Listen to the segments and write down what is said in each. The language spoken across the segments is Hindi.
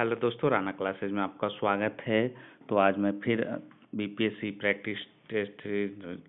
हेलो दोस्तों, राना क्लासेज में आपका स्वागत है। तो आज मैं फिर बीपीएससी प्रैक्टिस टेस्ट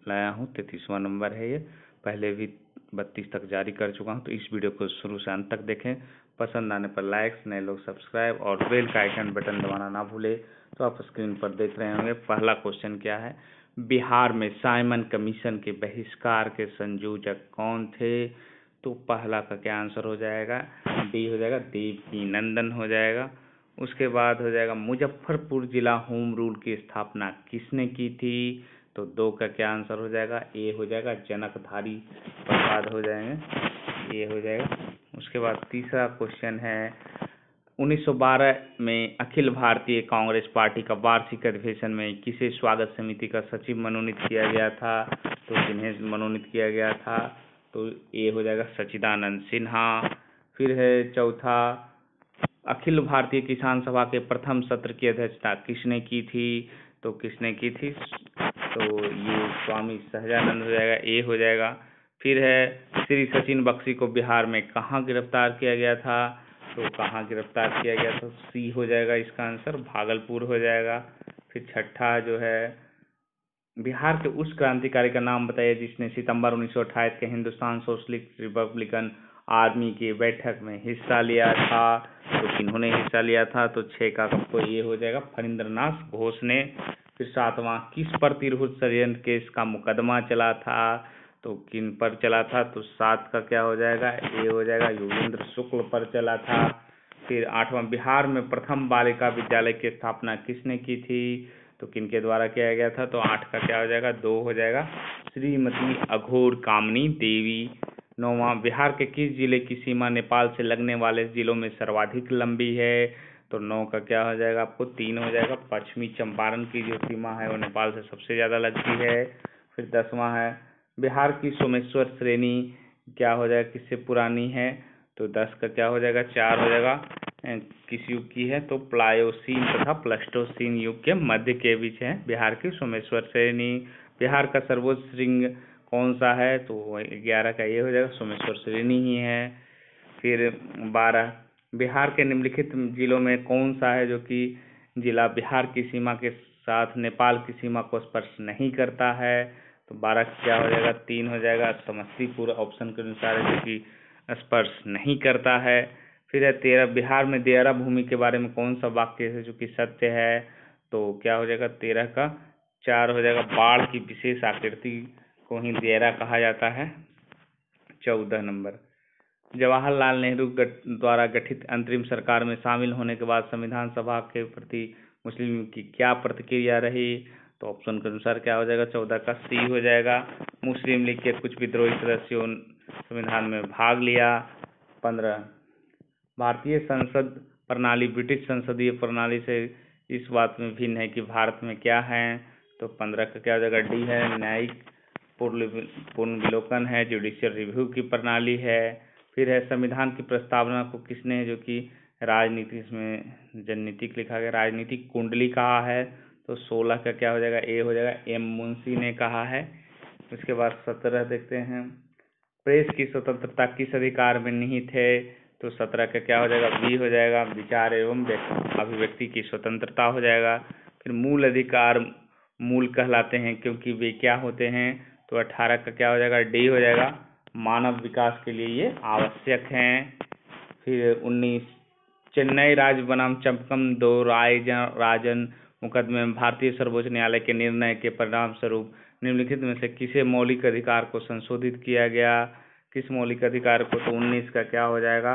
लाया हूँ। 33वां नंबर है ये। पहले भी 32 तक जारी कर चुका हूँ। तो इस वीडियो को शुरू से अंत तक देखें। पसंद आने पर लाइक्स, नए लोग सब्सक्राइब और बेल का आइकन बटन दबाना ना भूले। तो आप स्क्रीन पर देख रहे होंगे। पहला क्वेश्चन क्या है? बिहार में साइमन कमीशन के बहिष्कार के संयोजक कौन थे? तो पहला का क्या आंसर हो जाएगा? डी हो जाएगा, देवकी नंदन हो जाएगा। उसके बाद हो जाएगा मुजफ्फरपुर जिला होम रूल की स्थापना किसने की थी? तो दो का क्या आंसर हो जाएगा? ए हो जाएगा, जनकधारी प्रसाद हो जाएंगे, ए हो जाएगा। उसके बाद तीसरा क्वेश्चन है 1912 में अखिल भारतीय कांग्रेस पार्टी का वार्षिक अधिवेशन में किसे स्वागत समिति का सचिव मनोनीत किया गया था? तो किन्हें मनोनीत किया गया था? तो ए हो जाएगा, सच्चिदानंद सिन्हा। फिर है चौथा, अखिल भारतीय किसान सभा के प्रथम सत्र की अध्यक्षता किसने की थी? तो किसने की थी? तो ये स्वामी सहजानंद हो जाएगा, ए हो जाएगा। फिर है श्री सचिन बख्शी को बिहार में कहाँ गिरफ्तार किया गया था? तो कहाँ गिरफ्तार किया गया? तो सी हो जाएगा इसका आंसर, भागलपुर हो जाएगा। फिर छठा जो है, बिहार के उस क्रांतिकारी का नाम बताइए जिसने सितंबर 1928 के हिंदुस्तान सोशलिस्ट रिपब्लिकन आर्मी की बैठक में हिस्सा लिया था। तो किन्होंने हिस्सा लिया था? तो छः का आपको ये हो जाएगा, फणींद्रनाथ घोष ने। फिर सातवां, किस पर तिरहुत षड्यंत्र केस का मुकदमा चला था? तो किन पर चला था? तो सात का क्या हो जाएगा? ए हो जाएगा, योगेंद्र शुक्ल पर चला था। फिर आठवां, बिहार में प्रथम बालिका विद्यालय की स्थापना किसने की थी? तो किनके द्वारा किया गया था? तो आठ का क्या हो जाएगा? दो हो जाएगा, श्रीमती अघोर कामनी देवी। नौवां, बिहार के किस जिले की सीमा नेपाल से लगने वाले जिलों में सर्वाधिक लंबी है? तो नौ का क्या हो जाएगा? आपको तीन हो जाएगा, पश्चिमी चंपारण की जो सीमा है वो नेपाल से सबसे ज़्यादा लगती है। फिर 10वां है, बिहार की सोमेश्वर श्रेणी क्या हो जाएगा, किससे पुरानी है? तो 10 का क्या हो जाएगा? 4 हो जाएगा, किस युग की है? तो प्लायोसीन तथा प्लास्टोसीन युग के मध्य के बीच है बिहार की सोमेश्वर श्रेणी। बिहार का सर्वोच्च श्रृंग कौन सा है? तो 11 का ये हो जाएगा, सोमेश्वर श्रेणी ही है। फिर 12, बिहार के निम्नलिखित जिलों में कौन सा है जो कि जिला बिहार की सीमा के साथ नेपाल की सीमा को स्पर्श नहीं करता है? तो 12 क्या हो जाएगा? 3 हो जाएगा, समस्तीपुर ऑप्शन के अनुसार है जो कि स्पर्श नहीं करता है। फिर है 13, बिहार में दियारा भूमि के बारे में कौन सा वाक्य है जो कि सत्य है? तो क्या हो जाएगा? 13 का 4 हो जाएगा, बाढ़ की विशेष आकृति को ही दियारा कहा जाता है। 14 नंबर, जवाहरलाल नेहरू द्वारा गठित अंतरिम सरकार में शामिल होने के बाद संविधान सभा के प्रति मुस्लिम लीग की क्या प्रतिक्रिया रही? तो ऑप्शन के अनुसार क्या हो जाएगा? 14 का सी हो जाएगा, मुस्लिम लीग के कुछ विद्रोही सदस्यों संविधान में भाग लिया। 15, भारतीय संसद प्रणाली ब्रिटिश संसदीय प्रणाली से इस बात में भिन्न है कि भारत में क्या है? तो 15 का क्या हो जाएगा? डी है, न्यायिक पुनर्विलोकन है, जुडिशियल रिव्यू की प्रणाली है। फिर है संविधान की प्रस्तावना को किसने जो कि राजनीति, इसमें जननीतिक लिखा गया, राजनीतिक कुंडली कहा है? तो 16 का क्या हो जाएगा? ए हो जाएगा, एम मुंशी ने कहा है। उसके बाद 17 देखते हैं, प्रेस की स्वतंत्रता किस अधिकार में निहित है? तो 17 का क्या हो जाएगा? बी हो जाएगा, विचार एवं अभिव्यक्ति की स्वतंत्रता हो जाएगा। फिर मूल अधिकार मूल कहलाते हैं क्योंकि वे क्या होते हैं? तो 18 का क्या हो जाएगा? डी हो जाएगा, मानव विकास के लिए ये आवश्यक हैं। फिर 19, चेन्नई राज्य बनाम चंपकम दो राजन मुकदमे में भारतीय सर्वोच्च न्यायालय के निर्णय के परिणाम स्वरूप निम्नलिखित में से किसे मौलिक अधिकार को संशोधित किया गया? किस मौलिक अधिकार को? तो 19 का क्या हो जाएगा?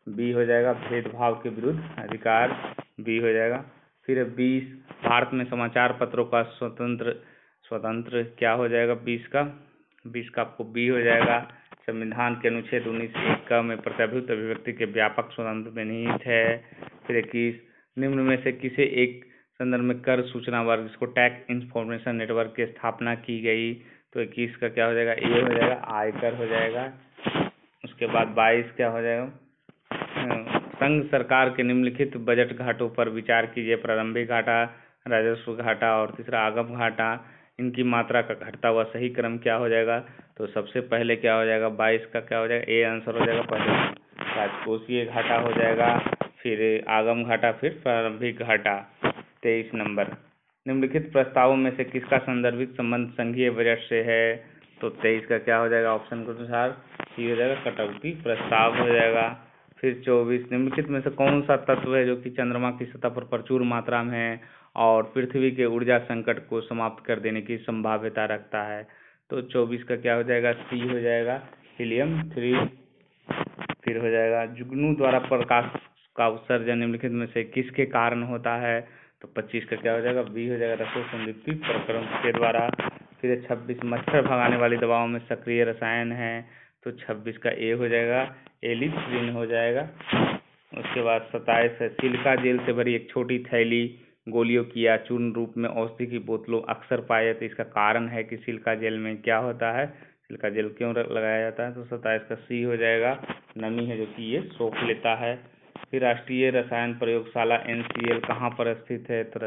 बी हो जाएगा, भेदभाव के विरुद्ध अधिकार, बी हो जाएगा। फिर 20, भारत में समाचार पत्रों का स्वतंत्र क्या हो जाएगा? 20 का आपको बी हो जाएगा, संविधान के अनुच्छेद 19(1) में प्रत्याभूत अभिव्यक्ति के व्यापक स्वतंत्र में निहित है। फिर 21, निम्न में से किसे एक संदर्भ में कर सूचना वर्ग जिसको टैक्स इंफॉर्मेशन नेटवर्क की स्थापना की गई? तो 21 का क्या हो जाएगा? ए हो जाएगा, आयकर हो जाएगा। उसके बाद 22 क्या हो जाएगा? संघ सरकार के निम्नलिखित बजट घाटों पर विचार कीजिए, प्रारंभिक घाटा, राजस्व घाटा और तीसरा आगम घाटा। इनकी मात्रा का घटता हुआ सही क्रम क्या हो जाएगा? तो सबसे पहले क्या हो जाएगा? 22 का क्या हो जाएगा? ए आंसर हो जाएगा, पहले राजकोषीय घाटा हो जाएगा। फिर आगम घाटा, फिर प्रारंभिक घाटा। 23 नंबर, निम्नलिखित प्रस्तावों में से किसका संदर्भित संबंध संघीय बजट से है? तो 23 का क्या हो जाएगा? ऑप्शन के अनुसार सी हो जाएगा, कटौती प्रस्ताव हो जाएगा। फिर 24, निम्नलिखित में से कौन सा तत्व है जो कि चंद्रमा की सतह पर प्रचुर मात्रा में है और पृथ्वी के ऊर्जा संकट को समाप्त कर देने की संभाव्यता रखता है? तो 24 का क्या हो जाएगा? सी हो जाएगा, हीलियम 3। फिर हो जाएगा, जुगनू द्वारा प्रकाश का उत्सर्जन निम्नलिखित में से किसके कारण होता है? तो 25 का क्या हो जाएगा? बी हो जाएगा, रसो संदीप्ति प्रक्रम के द्वारा। फिर 26, मच्छर भगाने वाली दवाओं में सक्रिय रसायन है, तो 26 का ए हो जाएगा, एलिथ्रिन हो जाएगा। उसके बाद 27 है, सिलिका जेल से भरी एक छोटी थैली गोलियों की या चूर्ण रूप में औषधि की बोतलों अक्सर पाए जाते, इसका कारण है कि सिलिका जेल में क्या होता है? सिलिका जेल क्यों लगाया जाता है? तो 27 का सी हो जाएगा, नमी है जो कि ये सोख लेता है। फिर राष्ट्रीय रसायन प्रयोगशाला NCL कहाँ पर स्थित है? तो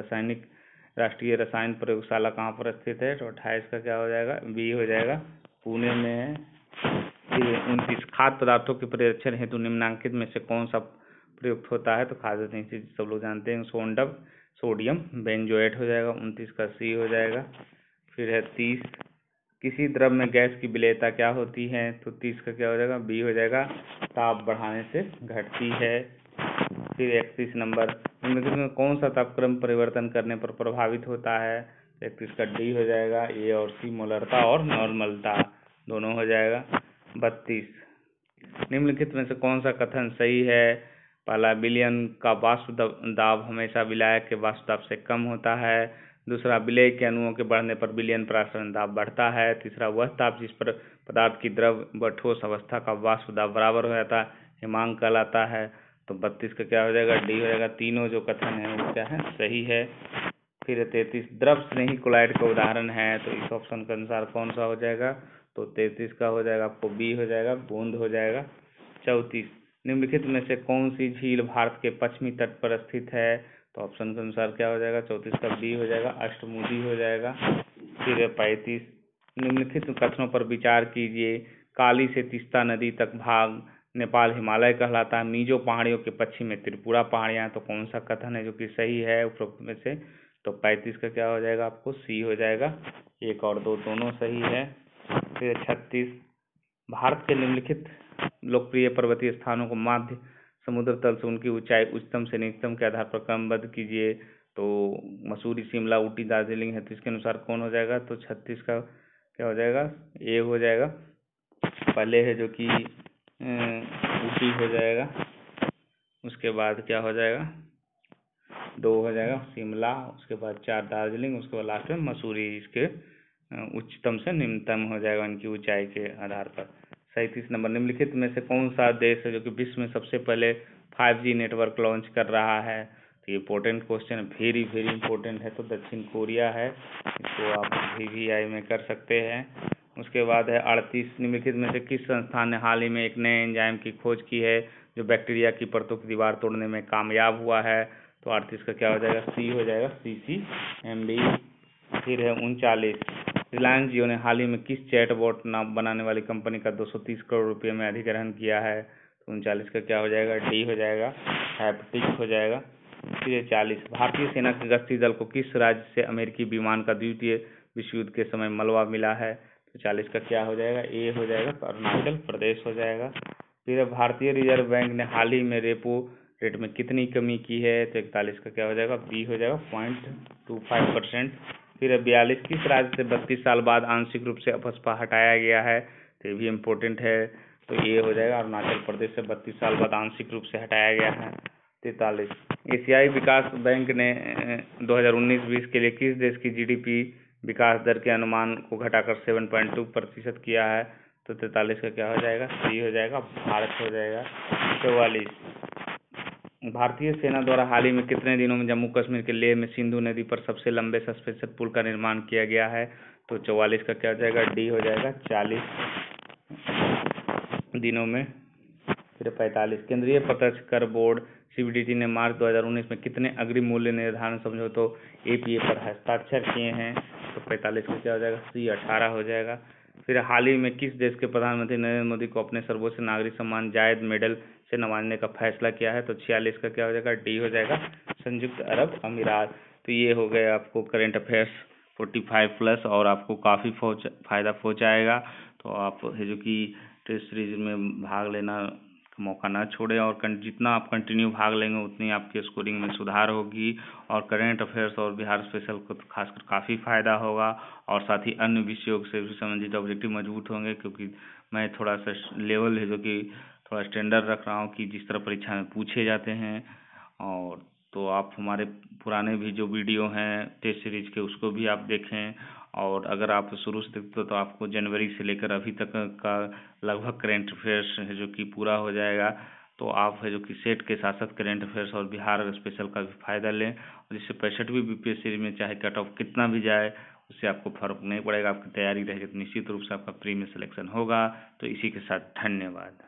राष्ट्रीय रसायन प्रयोगशाला कहाँ पर स्थित है? तो 28 का क्या हो जाएगा? बी हो जाएगा, पुणे में है। फिर 29, खाद्य पदार्थों के परिरक्षण हेतु निम्नांकित में से कौन सा प्रयुक्त होता है? तो खाद्य चीज सब लोग जानते हैं, सोडियम बेंजोएट हो जाएगा। 29 का सी हो जाएगा। फिर है 30, किसी द्रव में गैस की विलेयता क्या होती है? तो 30 का क्या हो जाएगा? बी हो जाएगा, ताप बढ़ाने से घटती है। फिर 31 नंबर, निम्नलिखित में कौन सा तापक्रम परिवर्तन करने पर प्रभावित होता है? 31 का डी हो जाएगा, ए और सी, मोलरता और नॉर्मलता दोनों हो जाएगा। 32, निम्नलिखित में से कौन सा कथन सही है? पहला, विलयन का वाष्प दाब हमेशा विलायक के वाष्प दाब से कम होता है। दूसरा, विलेय के अणुओं के बढ़ने पर विलयन प्रासरण दाब बढ़ता है। तीसरा, वह ताप जिस पर पदार्थ की द्रव व ठोस अवस्था का वाष्प दाब बराबर हो जाता है हिमांक कहलाता है। तो 32 का क्या हो जाएगा? डी हो जाएगा। तीनों जो कथन है वो क्या है? सही है। फिर 33, द्रव स्नेही क्लोराइड का उदाहरण है, तो इस ऑप्शन के अनुसार कौन सा हो जाएगा? तो 33 का हो जाएगा आपको बी हो जाएगा, बूंद हो जाएगा। 34, निम्नलिखित में से कौन सी झील भारत के पश्चिमी तट पर स्थित है? तो ऑप्शन के अनुसार क्या हो जाएगा? 34 का बी हो जाएगा, अष्टमुदी हो जाएगा। फिर 35, निम्नलिखित कथनों पर विचार कीजिए। काली से तीस्ता नदी तक भाग नेपाल हिमालय कहलाता है। मीजो पहाड़ियों के पश्चिम में त्रिपुरा पहाड़ियाँ, तो कौन सा कथन है जो कि सही है उपरोक्त में से? तो 35 का क्या हो जाएगा आपको? सी हो जाएगा, 1 और 2 दोनों सही है। फिर 36, भारत के निम्नलिखित लोकप्रिय पर्वतीय स्थानों को माध्य समुद्र तल से उनकी ऊंचाई उच्चतम से निकटतम के आधार पर क्रमबद्ध कीजिए। तो मसूरी, शिमला, ऊटी, दार्जिलिंग है, तो इसके अनुसार कौन हो जाएगा? तो 36 का क्या हो जाएगा? ए हो जाएगा। पहले है जो कि ऊटी हो जाएगा, उसके बाद क्या हो जाएगा? 2 हो जाएगा शिमला, उसके बाद 4 दार्जिलिंग, उसके बाद लास्ट में मसूरी इसके उच्चतम से निम्नतम हो जाएगा इनकी ऊंचाई के आधार पर। 37 नंबर, निम्नलिखित में से कौन सा देश है जो कि विश्व में सबसे पहले 5G नेटवर्क लॉन्च कर रहा है? तो ये इंपॉर्टेंट क्वेश्चन है, वेरी वेरी इंपॉर्टेंट है। तो दक्षिण कोरिया है, इसको आप VVI में कर सकते हैं। उसके बाद है 38, निम्नलिखित में से किस संस्थान ने हाल ही में एक नए एंजाइम की खोज की है जो बैक्टीरिया की परतों की दीवार तोड़ने में कामयाब हुआ है? तो 38 का क्या हो जाएगा? सी हो जाएगा, CCMB। फिर है 39, रिलायंस जियो ने हाल ही में किस चैटबॉट नाम बनाने वाली कंपनी का 230 करोड़ रुपये में अधिग्रहण किया है? तो 39 का क्या हो जाएगा? डी हो जाएगा, हैप्टिक हो जाएगा। फिर 40, भारतीय सेना के गश्ती दल को किस राज्य से अमेरिकी विमान का द्वितीय विश्व युद्ध के समय मलबा मिला है? तो 40 का क्या हो जाएगा? ए हो जाएगा, अरुणाचल प्रदेश हो जाएगा। फिर भारतीय रिजर्व बैंक ने हाल ही में रेपो रेट में कितनी कमी की है? तो 41 का क्या हो जाएगा? बी हो जाएगा, 0.25%। फिर 42, किस राज्य से 32 साल बाद आंशिक रूप से अपस्पा हटाया गया है? तो ये भी इम्पोर्टेंट है, तो ये हो जाएगा, अरुणाचल प्रदेश से 32 साल बाद आंशिक रूप से हटाया गया है। 43, एशियाई विकास बैंक ने 2019-20 के लिए किस देश की GDP विकास दर के अनुमान को घटाकर 7.2% किया है? तो 43 का क्या हो जाएगा? सी हो जाएगा, भारत हो जाएगा। 44, भारतीय सेना द्वारा हाल ही में कितने दिनों में जम्मू कश्मीर के लेह में सिंधु नदी पर सबसे लंबे सस्पेंशन पुल का निर्माण किया गया है? तो 44 का क्या हो जाएगा? डी हो जाएगा, 40 दिनों में। फिर 45, केंद्रीय प्रत्यक्ष कर बोर्ड CBDT ने मार्च 2019 में कितने अग्रिम मूल्य निर्धारण समझौतों APA पर हस्ताक्षर किए हैं? तो 45 का क्या हो जाएगा? सी 18 हो जाएगा। फिर हाल ही में किस देश के प्रधानमंत्री नरेंद्र मोदी को अपने सर्वोच्च नागरिक सम्मान जायद मेडल से नवाजने का फैसला किया है। तो 46 का क्या हो जाएगा, डी हो जाएगा, संयुक्त अरब अमीरात। तो ये हो गए आपको करंट अफेयर्स 45 प्लस, और आपको काफ़ी फ़ायदा पहुँचाएगा। तो आप है जो कि टेस्ट सीरीज में भाग लेना मौका ना छोड़ें, और जितना आप कंटिन्यू भाग लेंगे उतनी आपकी स्कोरिंग में सुधार होगी। और करंट अफेयर्स और बिहार स्पेशल को तो खासकर काफ़ी फ़ायदा होगा, और साथ ही अन्य विषयों से भी संबंधित ऑब्जेक्टिव मजबूत होंगे, क्योंकि मैं थोड़ा सा लेवल है जो कि थोड़ा स्टैंडर्ड रख रहा हूँ कि जिस तरह परीक्षा में पूछे जाते हैं। और तो आप हमारे पुराने भी जो वीडियो हैं टेस्ट सीरीज के उसको भी आप देखें, और अगर आप शुरू से देखते हो तो आपको जनवरी से लेकर अभी तक का लगभग करंट अफेयर्स है जो कि पूरा हो जाएगा। तो आप है जो कि सेट के साथ साथ करंट अफेयर्स और बिहार स्पेशल का भी फ़ायदा लें, और जिससे 65वीं BPSC सीरीज में चाहे कट ऑफ कितना भी जाए उससे आपको फर्क नहीं पड़ेगा। आपकी तैयारी रहेगी तो निश्चित रूप से आपका प्री में सिलेक्शन होगा। तो इसी के साथ धन्यवाद।